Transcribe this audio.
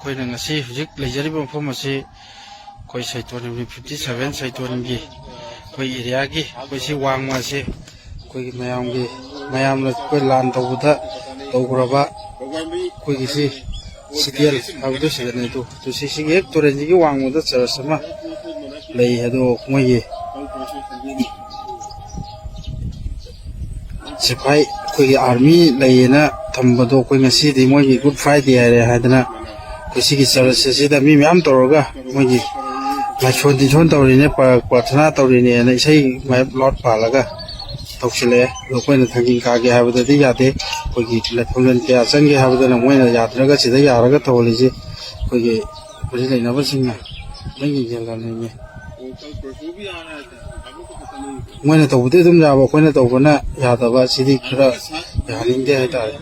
ꯑꯩꯈꯣꯏꯅ ꯉꯁꯤ ꯍꯧꯖꯤꯛ ꯂꯩꯖꯔꯤꯕ ꯃꯐꯝ ꯑꯁꯤ ꯑꯩꯈꯣꯏ ꯁꯩꯇꯣꯟ 57 ꯁꯩꯇꯣꯟꯒꯤ ꯑꯩꯈꯣꯏ ꯑꯦꯔꯤꯌꯥꯒꯤ ꯑꯩꯈꯣꯏ ꯁꯤ ꯋꯥꯡꯃ ꯑꯁꯤ ꯑꯩꯈꯣꯏꯒꯤ ꯃꯌꯥꯝꯅ ꯑꯩꯈꯣꯏ ꯂꯥꯟ ꯇꯧꯕꯗ ꯇꯧꯈ꯭ꯔꯕ ꯑꯩꯈꯣꯏꯒꯤ ꯁꯤ ꯁꯤꯇꯦꯜ ꯍꯥꯏꯕꯗꯨ ꯁꯤꯗꯅꯤ ꯑꯗꯨ ꯁꯤꯒꯤ ꯍꯦꯛ ꯇꯨꯔꯦꯟꯁꯤꯒꯤ ꯋꯥꯡꯃꯗ ꯆꯔꯆ ꯑꯃ ꯂꯩ ꯑꯗꯣ ꯃꯣꯏꯒꯤ ꯁꯤꯐꯥꯏ ꯑꯩꯈꯣꯏꯒꯤ ꯑꯥꯔꯃꯤ ꯂꯩꯌꯦꯅ ꯊꯝꯕꯗꯣ ꯑꯩꯈꯣꯏ ꯉꯁꯤꯗꯤ ꯃꯣꯏꯒꯤ ꯒꯨꯗ ꯐ꯭ꯔꯥꯏꯗꯦ ꯍꯥꯏꯔꯦ ꯍꯥꯏꯗꯅ ꯑꯩꯈꯣꯏ ꯁꯤꯒꯤ ꯆꯔꯆ ꯑꯁꯤꯗ ꯃꯤ ꯃꯌꯥꯝ ꯇꯧꯔꯒ ꯃꯣꯏꯒꯤ ꯂꯥꯏꯁꯣꯟ ꯇꯤꯟꯁꯣꯟ ꯇꯧꯔꯤꯅꯦ ꯄ꯭ꯔꯥꯊꯅꯥ ꯇꯧꯔꯤꯅꯦꯅ ꯏꯁꯩ ꯃꯥꯏꯞ ꯂꯥꯎꯠ ꯄꯥꯜꯂꯒ ꯇꯧꯁꯤꯜꯂꯛꯑꯦ ꯑꯗꯣ ꯑꯩꯈꯣꯏꯅ ꯊꯥꯡꯖꯤꯡ ꯀꯥꯒꯦ ꯍꯥꯏꯕꯗꯗꯤ ꯌꯥꯗꯦ ꯑꯩꯈꯣꯏꯒꯤ ꯊꯣꯡꯖꯟ ꯀꯌꯥ ꯆꯪꯒꯦ ꯍꯥꯏꯕꯗꯅ ꯃꯣꯏꯅ ꯌꯥꯗ꯭ꯔꯒ ꯁꯤꯗ ꯌꯥꯔꯒ ꯇꯧꯍꯜꯂꯤꯁꯤ ꯑꯩꯈꯣꯏꯒꯤ ꯃꯔꯤ ꯂꯩꯅꯕꯁꯤꯡꯅ ꯂꯣꯏ ꯌꯦꯡꯁꯤꯜꯍꯜꯂꯤꯅꯦ ꯃꯣꯏꯅ ꯇꯧꯕꯗꯤ ꯑꯗꯨꯝ ꯌꯥꯕ ꯑꯩꯈꯣꯏꯅ ꯇꯧꯕꯅ ꯌꯥꯗꯕ ꯁꯤꯗꯤ ꯈꯔ ꯌꯥꯅꯤꯡꯗꯦ ꯍꯥꯏꯇꯥꯔꯦ